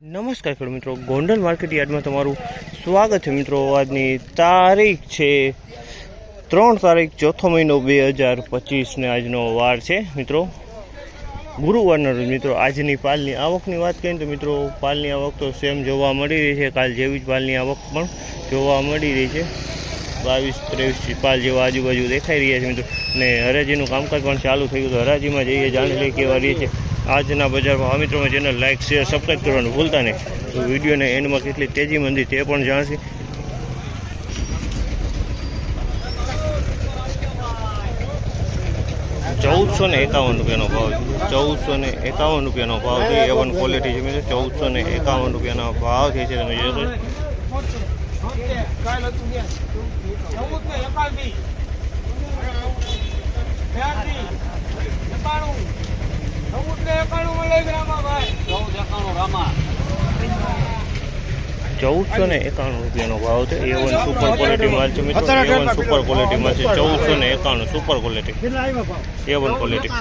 નમસ્કાર ખેડૂત મિત્રો, ગોંડલ માર્કેટ યાર્ડમાં તમારું સ્વાગત છે મિત્રો। આજની તારીખ છે 3 તારીખ 4 મહિનો 2025 ને આજનો વાર છે મિત્રો ગુરુવારના રોજ। મિત્રો આજની પાલની આવકની વાત કરીએ તો મિત્રો પાલની આવક તો સેમ જોવા મળી રહી છે, કાલ જેવી જ પાલની આવક પણ જોવા મળી રહી છે। 22-23 પાલ જેવા આજુબાજુ દેખાઈ રહ્યા છે મિત્રો। અને હરાજીનું કામકાજ પણ ચાલુ થયું, તો હરાજીમાં જઈએ જાણી લઈએ કેવા રહી છે આજના બજારમાં। આ મિત્રોમાં ચેનલ લાઇક શેર સબસ્ક્રાઈબ કરવાનું ભૂલતા નહીં, તો વિડીયોને એન્ડમાં કેટલી તેજી મંદી તે પણ જાણશે। 1451 રૂપિયાનો ભાવ છે, 1451 રૂપિયાનો ભાવ છે। A1 ક્વોલિટી છે મિત્રો, 1451 રૂપિયાનો ભાવ છે તમે જોશો। ₹1491 રૂપિયાનો ભાવ છે। A1 સુપર ક્વોલિટી માલ છે મિત્રો, A1 સુપર ક્વોલિટી માલ છે। 1491 સુપર ક્વોલિટી A1 ક્વોલિટી।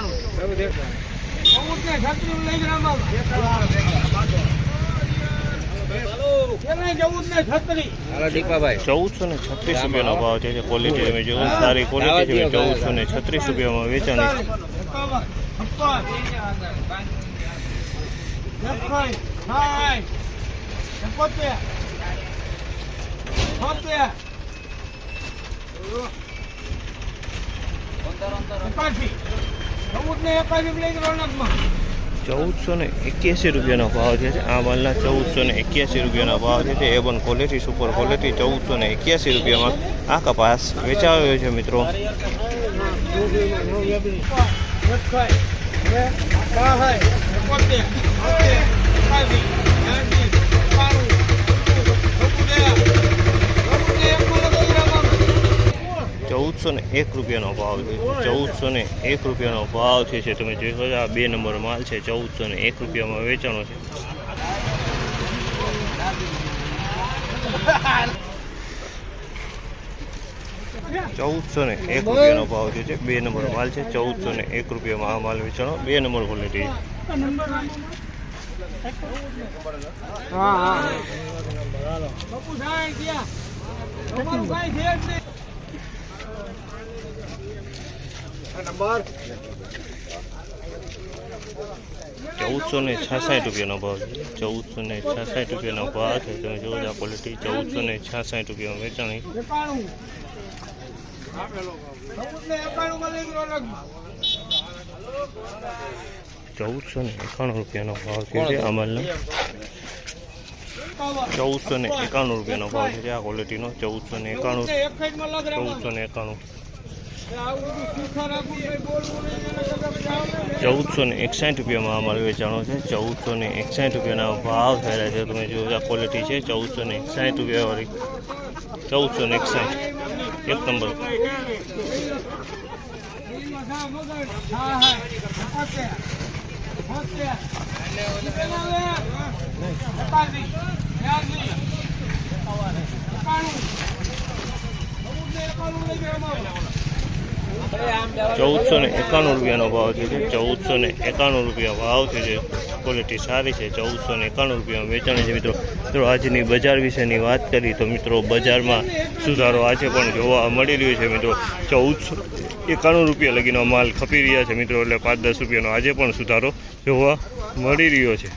1436 રૂપિયાનો ભાવ છે। ક્વોલિટી તમે જો સારી ક્વોલિટી છે, 1436 રૂપિયામાં વેચાણી છે। 1481 રૂપિયાનો ભાવ છે। આ માલના 1481 રૂપિયાના ભાવ છે। A1 ક્વોલિટી સુપર ક્વોલિટી 1481 રૂપિયામાં આ કપાસ વેચાયો છે મિત્રો। 1401 રૂપિયાનો ભાવ છે। 1401 રૂપિયાનો ભાવ છે તમે જોઈ આ 2 નંબર માલ છે। 1401 રૂપિયામાં વેચાણો છે। 1401 રૂપિયાનો ભાવ છે। 2 નંબર માલ છે। 1401 રૂપિયામાં આ માલ વેચાણો, 2 નંબર ક્વોલિટી। 1466 રૂપિયાનો ભાવ છે। 1466 રૂપિયાનો ભાવ છે તમે જોવો આ ક્વોલિટી। 1466 રૂપિયામાં વેચાણી। 1491 રૂપિયાનો ભાવ છે આ માલનો। 1491 રૂપિયાનો ભાવ છે આ ક્વોલિટીનો। 1491 1461 રૂપિયામાં આ માલ વેચાણો છે। 1461 રૂપિયાના ભાવ થયેલા છે તમે જો આ ક્વોલિટી છે। 1461 રૂપિયાવાળી 1461 એક નંબર। 1491 રૂપિયાનો ભાવ છે। 1491 રૂપિયા ભાવ છે, ક્વોલિટી સારી છે। 1491 રૂપિયામાં વેચાણી છે મિત્રો। મિત્રો આજની બજાર વિશેની વાત કરી તો મિત્રો બજારમાં સુધારો આજે પણ જોવા મળી રહ્યો છે મિત્રો। 1491 રૂપિયા લગીનો માલ ખપી રહ્યા છે મિત્રો, એટલે 5-10 રૂપિયાનો આજે પણ સુધારો જોવા મળી રહ્યો છે।